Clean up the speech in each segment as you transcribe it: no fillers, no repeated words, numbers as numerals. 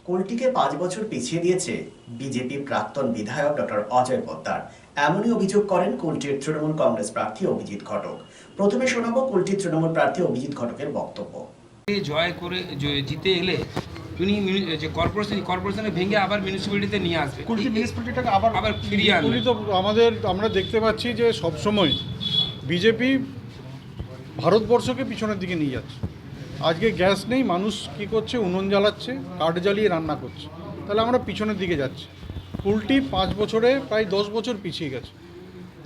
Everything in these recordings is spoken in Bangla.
কুলটিকে 5 বছর পিছিয়ে দিয়েছে বিজেপি প্রাক্তন বিধায়ক ডক্টর অজয় পোদ্দার। এমনই অভিযোগ করেন কুলটির তৃণমূল কংগ্রেস প্রার্থী অভিজিৎ ঘটক। প্রথমে শোনাবো কুলটির তৃণমূল প্রার্থী অভিজিৎ ঘটকের বক্তব্য। জয় করে জিতে এলে তিনি যে কর্পোরেশনে ভেঙে আবার মিউনিসিপ্যালিটিতে নিয়ে আসবে, কুলটি মিউনিসিপ্যালিটিটাকে আবার ফিরিয়ে আনবে। তো আমরা দেখতে পাচ্ছি যে সবসময় বিজেপি ভারতবর্ষকে পিছনের দিকে নিয়ে যাচ্ছে। আজকে গ্যাস নেই, মানুষ কি করছে, উনুন জ্বালাচ্ছে, কাঠ জ্বালিয়ে রান্না করছে, তাহলে আমরা পিছনের দিকে যাচ্ছি। কুলটি 5 বছরে প্রায় 10 বছর পিছিয়ে গেছে।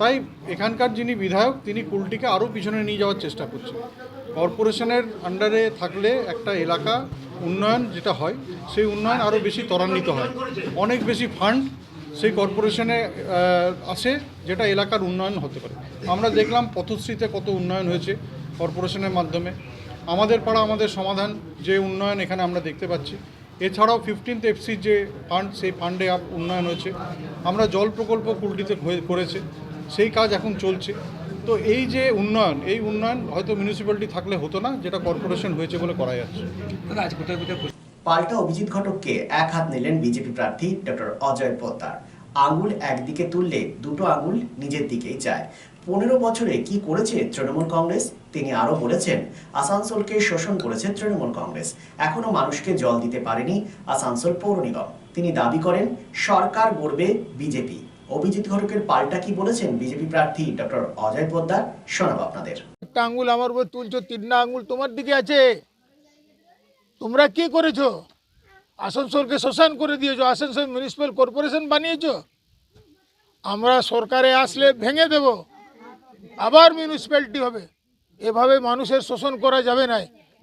তাই এখানকার যিনি বিধায়ক তিনি কুলটিকে আরও পিছনে নিয়ে যাওয়ার চেষ্টা করছেন। কর্পোরেশনের আন্ডারে থাকলে একটা এলাকা উন্নয়ন যেটা হয় সেই উন্নয়ন আরও বেশি ত্বরান্বিত হয়, অনেক বেশি ফান্ড সেই কর্পোরেশনে আসে, যেটা এলাকার উন্নয়ন হতে পারে। আমরা দেখলাম পথশ্রীতে কত উন্নয়ন হয়েছে কর্পোরেশনের মাধ্যমে। আমাদের পাড়া আমাদের সমাধান যে উন্নয়ন এখানে আমরা দেখতে পাচ্ছি। এছাড়াও 15th এফসির যে ফান্ড, সেই ফান্ডে উন্নয়ন হয়েছে। আমরা জল প্রকল্প কুলটিতে করেছে, সেই কাজ এখন চলছে। তো এই যে উন্নয়ন, এই উন্নয়ন হয়তো মিউনিসিপ্যালিটি থাকলে হতো না, যেটা কর্পোরেশন হয়েছে বলে করা যাচ্ছে। পাল্টা অভিজিৎ ঘটককে এক হাত নিলেন বিজেপি প্রার্থী ডক্টর অজয় পোদ্দার। আঙুল একদিকে তুললে দুটো আঙুল নিজের দিকেই যায়। 15 বছরে কি করেছে তৃণমূল কংগ্রেস? তিনি আরো বলেছেন, আসানসোলকে শোষণ করেছে তৃণমূল কংগ্রেস, এখনো মানুষকে জল দিতে পারেনি আসানসোল পৌর নিগম। তিনি দাবি করেন সরকার গড়বে বিজেপি। অভিজিৎ ঘটকের পাল্টা কি বলেছেন বিজেপি প্রার্থী ডক্টর অজয় পোদ্দার, শোনাব আপনাদের। একটা আঙ্গুল আমার উপর তুলছো, 3টা আঙ্গুল তোমার দিকে আছে। তোমরা কি করেছো? আসানসোলকে শ্মশান করে দিয়েছো, আসানসোল মিউনিসিপ্যাল কর্পোরেশন বানিয়েছো। আমরা সরকারে আসলে ভেঙে দেব, আবার মিউনিসিপ্যালিটি হবে। এভাবে মানুষের শোষণ করা যাবে না।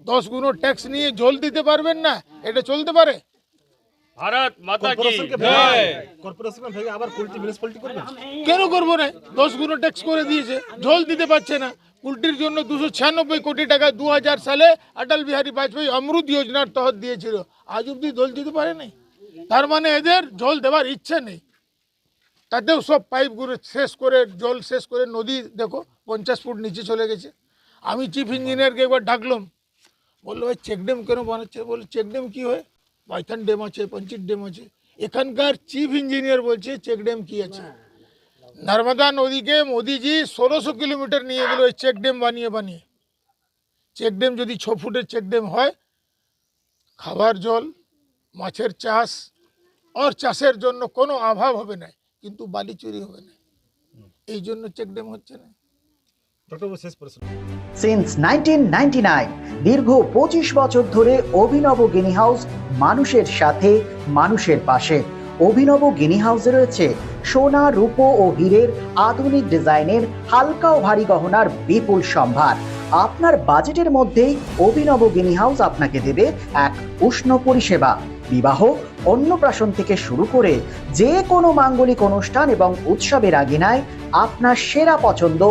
10 গুণ ট্যাক্স নিয়ে জল দিতে পারবেন না, এটা চলতে পারে? ভারত মাতা কি জয়। কর্পোরেশন ভেঙে আবার কুলটি মিউনিসিপ্যালিটি করবে? কেন করবো না? 10 গুণ ট্যাক্স করে দিয়েছে, জল দিতে পারছে না। কুলটির জন্য 296 কোটি টাকা 2000 সালে অটল বিহারী বাজপেয়ী অমৃত যোজনার তহত দিয়েছিল, আজ অব্দি জল দিতে পারে নাই। তার মানে এদের জল দেওয়ার ইচ্ছে নেই। তাতেও সব পাইপগুলো শেষ করে, জল শেষ করে নদী দেখো 50 ফুট নিচে চলে গেছে। আমি চিফ ইঞ্জিনিয়ারকে একবার ডাকলাম, বললো ভাই চেকড্যাম কেন বানাচ্ছে? বলে চেকড্যাম কী হয়? পাইথন ড্যাম আছে, পঞ্চিত ড্যাম আছে। এখানকার চিফ ইঞ্জিনিয়ার বলছে চেকড্যাম কী আছে? নর্মদা নদীকে মোদিজি 1600 কিলোমিটার নিয়ে গেল ওই চেকড্যাম বানিয়ে বানিয়ে। চেকড্যাম যদি 6 ফুটের চেকড্যাম হয়, খাবার জল, মাছের চাষ আর চাষের জন্য কোনো অভাব হবে না, কিন্তু বালি চুরি হবে না। এই জন্য চেকড্যাম হচ্ছে না। সিন্স 1999 দীর্ঘ 25 বছর ধরে অভিনব গিনি হাউস মানুষের সাথে, মানুষের পাশে। অভিনব গিনি হাউসে রয়েছে সোনা, রূপো ও হীরের আধুনিক ডিজাইনের হালকা ও ভারী গহনার বিপুল সম্ভার। আপনার বাজেটের মধ্যেই অভিনব গিনি হাউস আপনাকে দেবে এক উষ্ণ পরিষেবা। বিবাহ, অন্নপ্রাশন থেকে শুরু করে যে কোনো মাঙ্গলিক অনুষ্ঠান এবং উৎসবের আগিনায় আপনার সেরা পছন্দ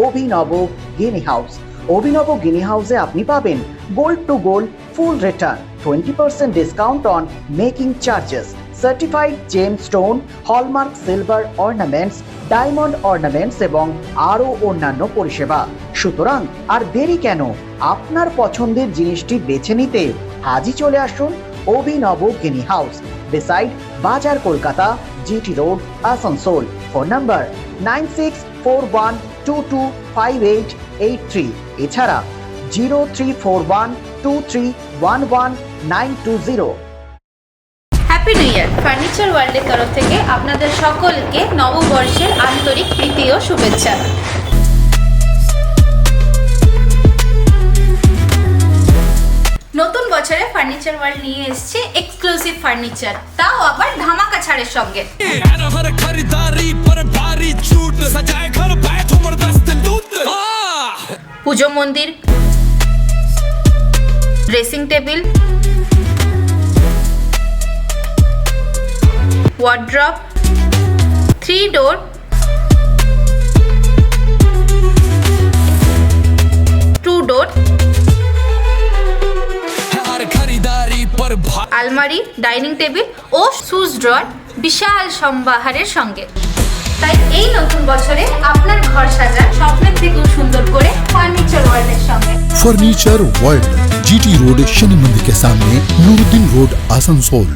অভিনব গিনি হাউস। অভিনব গিনি হাউসে আপনি পাবেন gold to gold full return, 20% discount on making charges, certified gem stone, hallmark silver ornaments, diamond ornaments এবং আরও অন্যান্য পরিষেবা। সুতরাং আর দেরি কেন? আপনার পছন্দের জিনিসটি বেছে নিতে আজই চলে আসুন অভিনব গিনি হাউস, বিসাইড বাজার Kolkata, GT road, Asansol. Phone number 9641225883, এছাড়া 034123119220। Happy new year! ফার্নিচার ওয়ার্ল্ডের তরফ থেকে আপনাদের সকলকে নববর্ষের আন্তরিক প্রীতি ও শুভেচ্ছা। নতুন বছরে ফার্নিচার ওয়ার্ল্ড নিয়ে এসেছে এক্সক্লুসিভ ফার্নিচার, তাও আবার ধামাকা ছাড়ের সঙ্গে। পুজো মন্দির, ড্রেসিং টেবিল, ওয়ার্ড্রপ, 3 ডোর, 2 ডোর, আলমারি, ডাইনিং টেবিল ও শুজ ড্রয়ার বিশাল সম্ভারের সঙ্গে। তাই এই নতুন বছরে আপনার ঘর সাজান স্বপ্নের থেকেও সুন্দর করে ফার্নিচার ওয়ার্ল্ডের সঙ্গে। Furniture world, GT road, Shani मंदिर के सामने, नूरुद्दीन रोड, आसनसोल।